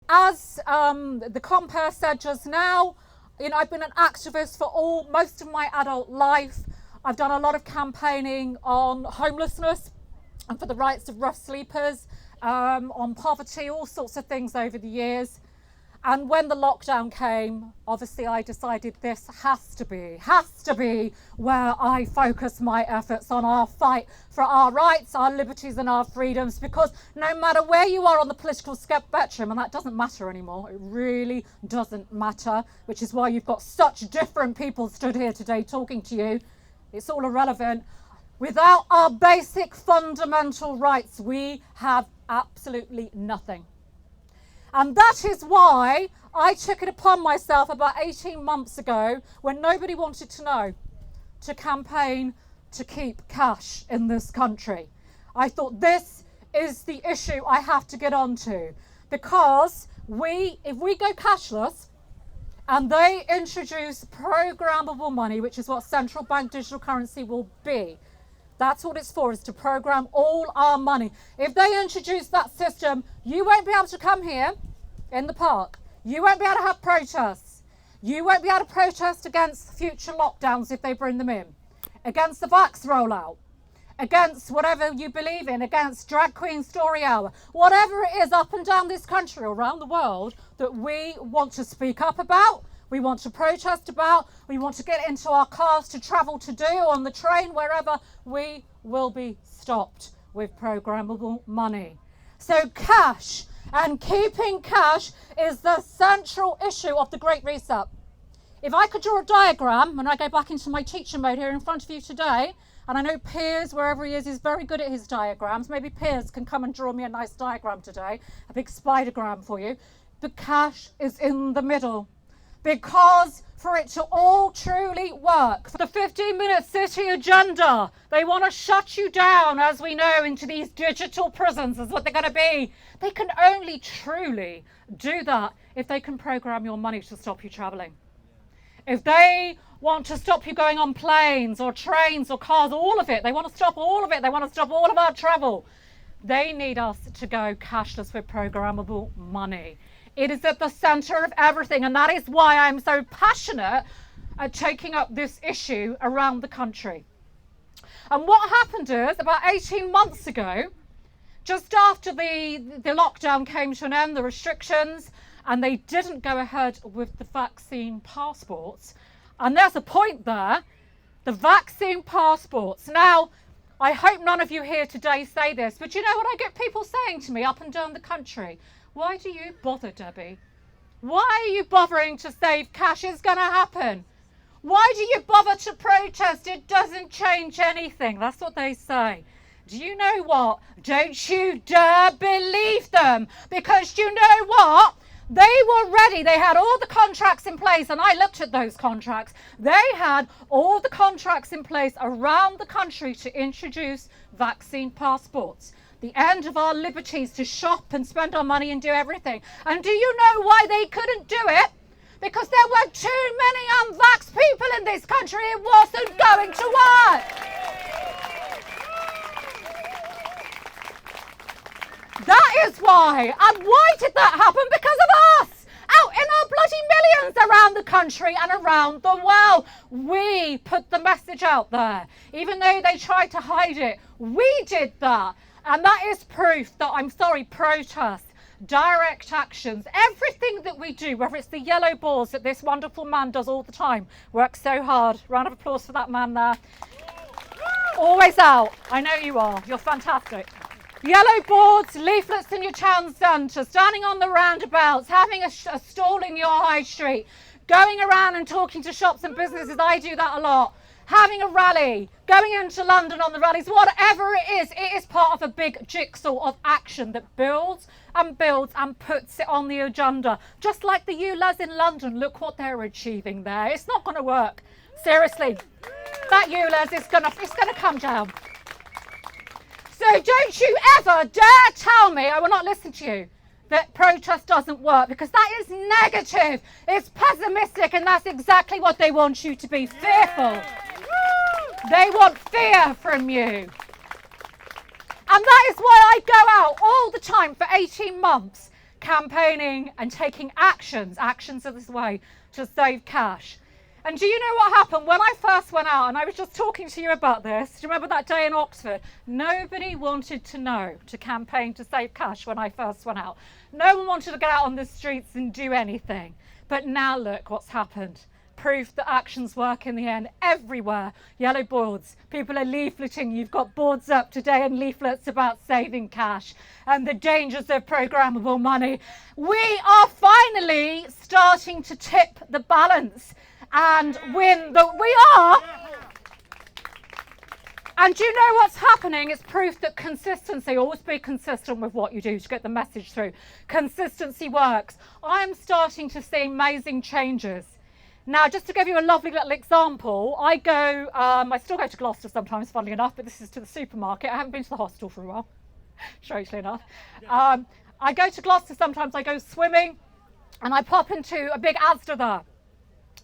as the compere said just now, I've been an activist for most of my adult life. I've done a lot of campaigning on homelessness and for the rights of rough sleepers, on poverty, all sorts of things over the years. And when the lockdown came, obviously I decided this has to be where I focus my efforts on our fight for our rights, our liberties and our freedoms, because no matter where you are on the political spectrum, and that doesn't matter anymore, it really doesn't matter, which is why you've got such different people stood here today talking to you. It's all irrelevant. Without our basic fundamental rights, we have absolutely nothing. And that is why I took it upon myself about 18 months ago, when nobody wanted to know, to campaign to keep cash in this country. I thought this is the issue I have to get onto, because if we go cashless and they introduce programmable money, which is what central bank digital currency will be, that's what it's for, is to program all our money. If they introduce that system, you won't be able to come here in the park. You won't be able to have protests. You won't be able to protest against future lockdowns if they bring them in, against the vax rollout, against whatever you believe in, against drag queen story hour, whatever it is up and down this country, around the world, that we want to speak up about, we want to protest about, we want to get into our cars to travel to do, on the train, wherever, we will be stopped with programmable money. So cash and keeping cash is the central issue of the Great Reset. If I could draw a diagram, and I go back into my teacher mode here in front of you today, and I know Piers, wherever he is very good at his diagrams. Maybe Piers can come and draw me a nice diagram today, a big spidergram for you. The cash is in the middle. Because for it to all truly work, for the 15-minute city agenda, they want to shut you down, as we know, into these digital prisons, is what they're going to be. They can only truly do that if they can program your money to stop you traveling. If they want to stop you going on planes or trains or cars, all of it, they want to stop all of it. They want to stop all of our travel. They need us to go cashless with programmable money. It is at the center of everything, and that is why I'm so passionate at taking up this issue around the country. And what happened is, about 18 months ago, just after the lockdown came to an end, the restrictions, and they didn't go ahead with the vaccine passports. And there's a point there, the vaccine passports. Now, I hope none of you here today say this, but you know what I get people saying to me up and down the country? Why do you bother, Debbie? Why are you bothering to save cash? It's going to happen. Why do you bother to protest? It doesn't change anything. That's what they say. Do you know what? Don't you dare believe them. Because you know what? They were ready. They had all the contracts in place, and I looked at those contracts. They had all the contracts in place around the country to introduce vaccine passports. The end of our liberties to shop and spend our money and do everything. And do you know why they couldn't do it? Because there were too many unvaxxed people in this country. It wasn't going to work. That is why. And why did that happen? Because of us. Out in our bloody millions around the country and around the world. We put the message out there. Even though they tried to hide it, we did that. And that is proof that, protests, direct actions, everything that we do, whether it's the yellow boards that this wonderful man does all the time, works so hard. Round of applause for that man there. Always out. I know you are. You're fantastic. Yellow boards, leaflets in your town centre, standing on the roundabouts, having a stall in your high street, going around and talking to shops and businesses. I do that a lot. Having a rally, going into London on the rallies, whatever it is part of a big jigsaw of action that builds and puts it on the agenda. Just like the ULEZ in London, look what they're achieving there. It's not going to work. Seriously, that ULEZ is going to come down. So don't you ever dare tell me, I will not listen to you, that protest doesn't work, because that is negative. It's pessimistic, and that's exactly what they want you to be, fearful. They want fear from you. And that is why I go out all the time for 18 months campaigning and taking actions of this way to save cash. And do you know what happened when I first went out? And I was just talking to you about this. Do you remember that day in Oxford? Nobody wanted to campaign to save cash when I first went out. No one wanted to get out on the streets and do anything. But now look what's happened. Proof that actions work in the end everywhere. Yellow boards. People are leafleting. You've got boards up today and leaflets about saving cash and the dangers of programmable money. We are finally starting to tip the balance and win we are. And do you know what's happening? It's proof that consistency, always be consistent with what you do to get the message through. Consistency works. I am starting to see amazing changes. Now, just to give you a lovely little example, I still go to Gloucester sometimes, funnily enough, but this is to the supermarket. I haven't been to the hostel for a while, strangely enough. I go to Gloucester sometimes, I go swimming, and I pop into a big Asda there.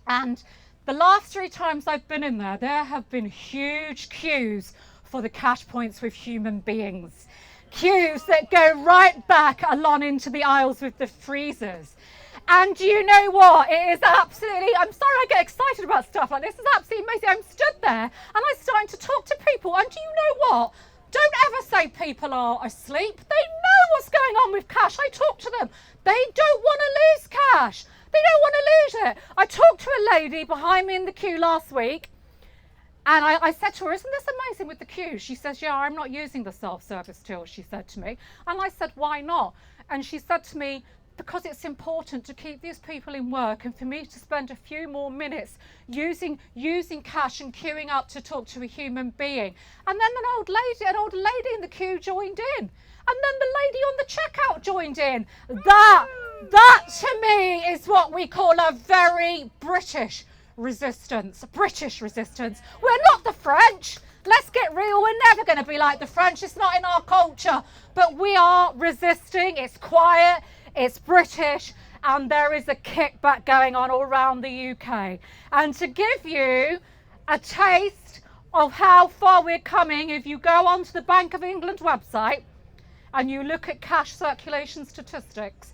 And the last 3 times I've been in there, there have been huge queues for the cash points with human beings. Queues that go right back along into the aisles with the freezers. And you know what? It is absolutely, I'm sorry I get excited about stuff like this. It's absolutely amazing. I'm stood there and I'm starting to talk to people. And do you know what? Don't ever say people are asleep. They know what's going on with cash. I talk to them. They don't want to lose cash. They don't want to lose it. I talked to a lady behind me in the queue last week, and I said to her, isn't this amazing with the queue? She says, yeah, I'm not using the self-service till, she said to me. And I said, why not? And she said to me, because it's important to keep these people in work and for me to spend a few more minutes using cash and queuing up to talk to a human being. And then an older lady in the queue joined in. And then the lady on the checkout joined in. That to me is what we call a very British resistance. British resistance. We're not the French. Let's get real. We're never going to be like the French. It's not in our culture. But we are resisting. It's quiet. It's British. And there is a kickback going on all around the UK. And to give you a taste of how far we're coming, if you go onto the Bank of England website and you look at cash circulation statistics,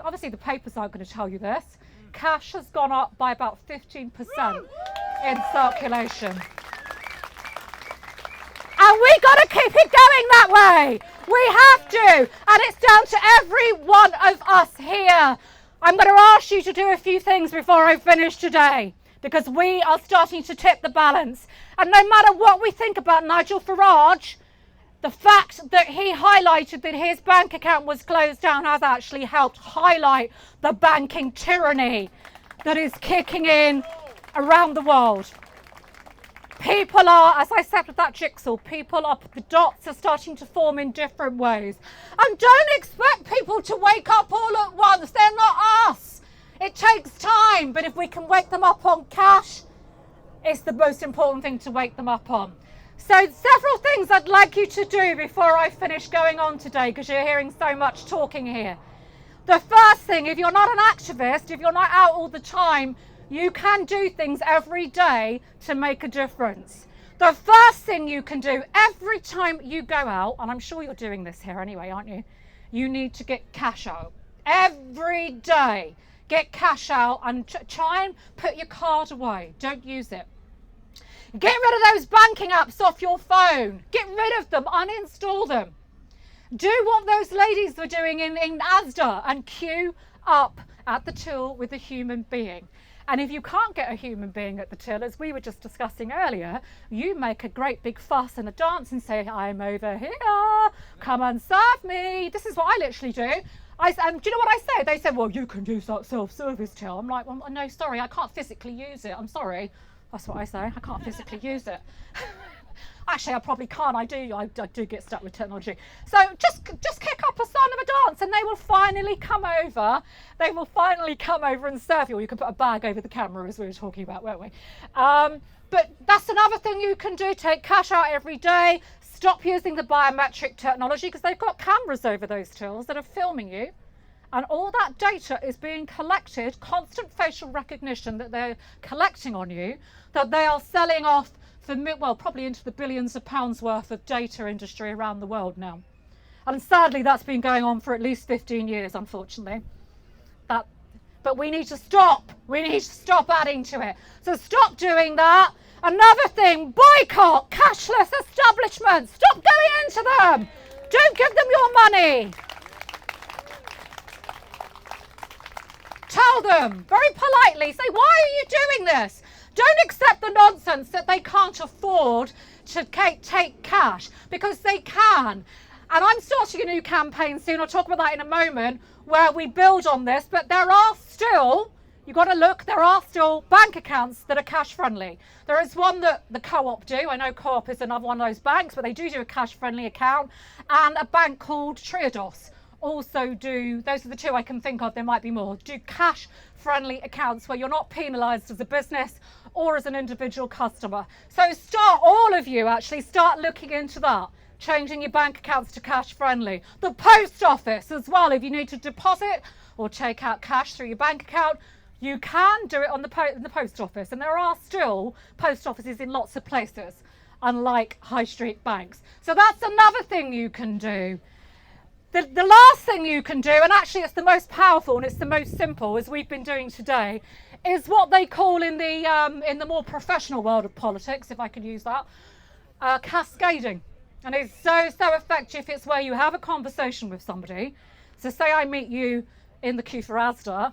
obviously the papers aren't going to tell you this. Cash has gone up by about 15% in circulation. And we got to keep it going that way. We have to. And it's down to every one of us here. I'm going to ask you to do a few things before I finish today, because we are starting to tip the balance. And no matter what we think about Nigel Farage, the fact that he highlighted that his bank account was closed down has actually helped highlight the banking tyranny that is kicking in around the world. People are, as I said with that jigsaw, the dots are starting to form in different ways. And don't expect people to wake up all at once. They're not us. It takes time, but if we can wake them up on cash, it's the most important thing to wake them up on. So several things I'd like you to do before I finish going on today, because you're hearing so much talking here. The first thing, if you're not an activist, if you're not out all the time, you can do things every day to make a difference. The first thing you can do every time you go out, and I'm sure you're doing this here anyway, aren't you? You need to get cash out. Every day, get cash out and try and put your card away. Don't use it. Get rid of those banking apps off your phone. Get rid of them. Uninstall them. Do what those ladies were doing in Asda and queue up at the till with a human being. And if you can't get a human being at the till, as we were just discussing earlier, you make a great big fuss and a dance and say, I'm over here, come and serve me. This is what I literally do. And do you know what I say? They said, well, you can use that self-service till. I'm like, well, no, sorry, I can't physically use it. I'm sorry. That's what I say. I can't physically use it. Actually, I probably can't. I do get stuck with technology. So just kick up a song of a dance and they will finally come over. They will finally come over and serve you. Or you can put a bag over the camera, as we were talking about, weren't we? But that's another thing you can do. Take cash out every day. Stop using the biometric technology, because they've got cameras over those tills that are filming you. And all that data is being collected, constant facial recognition that they're collecting on you, that they are selling off for, well, probably into the billions of pounds worth of data industry around the world now. And sadly, that's been going on for at least 15 years, unfortunately. But we need to stop. We need to stop adding to it. So stop doing that. Another thing, boycott cashless establishments. Stop going into them. Don't give them your money. Tell them very politely, say, why are you doing this? Don't accept the nonsense that they can't afford to take cash, because they can. And I'm starting a new campaign soon, I'll talk about that in a moment, where we build on this, but there are still, you've got to look, there are still bank accounts that are cash friendly. There is one that the Co-op do. I know Co-op is another one of those banks, but they do a cash friendly account. And a bank called Triodos also do, those are the two I can think of, there might be more, do cash friendly accounts where you're not penalised as a business or as an individual customer. So start, all of you actually, start looking into that. Changing your bank accounts to cash friendly. The post office as well, if you need to deposit or take out cash through your bank account, you can do it on in the post office. And there are still post offices in lots of places, unlike high street banks. So that's another thing you can do. The last thing you can do, and actually it's the most powerful and it's the most simple, as we've been doing today, is what they call in the more professional world of politics, if I could use that, cascading. And it's so effective. It's where you have a conversation with somebody. So say I meet you in the queue for Asda,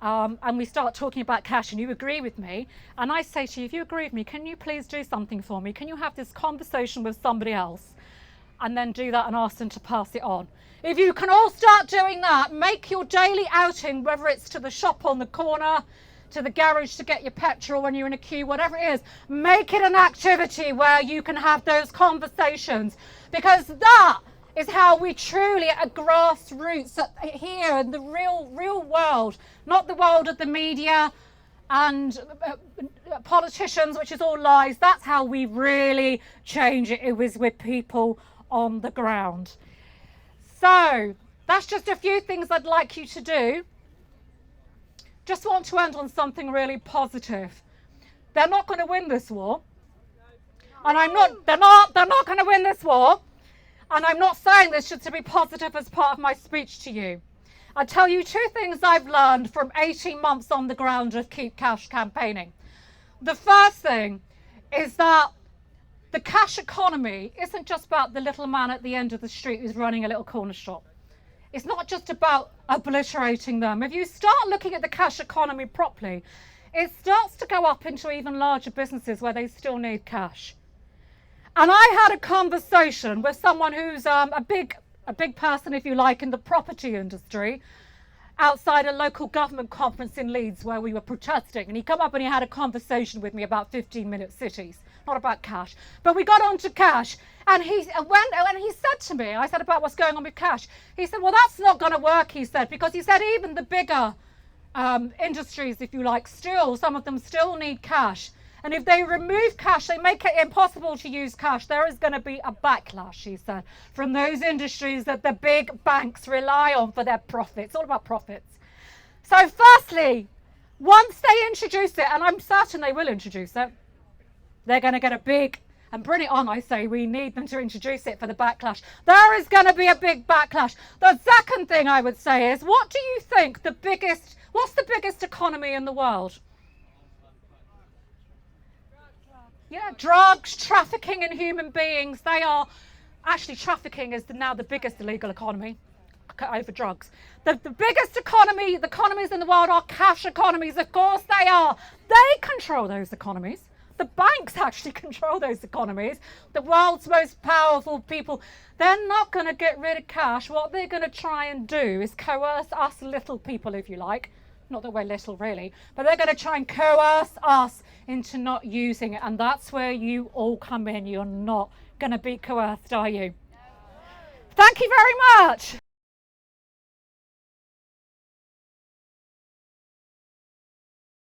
and we start talking about cash and you agree with me. And I say to you, if you agree with me, can you please do something for me? Can you have this conversation with somebody else? And then do that and ask them to pass it on. If you can all start doing that, make your daily outing, whether it's to the shop on the corner, to the garage to get your petrol when you're in a queue, whatever it is, make it an activity where you can have those conversations, because that is how we truly at grassroots here in the real world, not the world of the media and politicians, which is all lies. That's how we really change it. It was with people on the ground. So that's just a few things I'd like you to do. Just want to end on something really positive. They're not going to win this war. And they're not going to win this war. And I'm not saying this just to be positive as part of my speech to you. I'll tell you two things I've learned from 18 months on the ground of Keep Cash campaigning. The first thing is that the cash economy isn't just about the little man at the end of the street who's running a little corner shop. It's not just about obliterating them. If you start looking at the cash economy properly, it starts to go up into even larger businesses where they still need cash. And I had a conversation with someone who's a big person, if you like, in the property industry, outside a local government conference in Leeds where we were protesting. And he come up and he had a conversation with me about 15-minute cities, not about cash. But we got on to cash. And he said to me, I said about what's going on with cash. He said, well, that's not going to work, he said, because he said even the bigger industries, if you like, some of them still need cash. And if they remove cash, they make it impossible to use cash. There is going to be a backlash, he said, from those industries that the big banks rely on for their profits. It's all about profits. So firstly, once they introduce it, and I'm certain they will introduce it, they're going to get a big, and bring it on, I say, we need them to introduce it for the backlash. There is going to be a big backlash. The second thing I would say is, what do you think what's the biggest economy in the world? Yeah, drugs, trafficking in human beings. They are, actually trafficking is now the biggest illegal economy over drugs. The biggest economies in the world are cash economies. Of course they are. They control those economies. The banks actually control those economies. The world's most powerful people. They're not going to get rid of cash. What they're going to try and do is coerce us little people, if you like. Not that we're little, really. But they're going to try and coerce us into not using it. And that's where you all come in. You're not going to be coerced, are you? Thank you very much.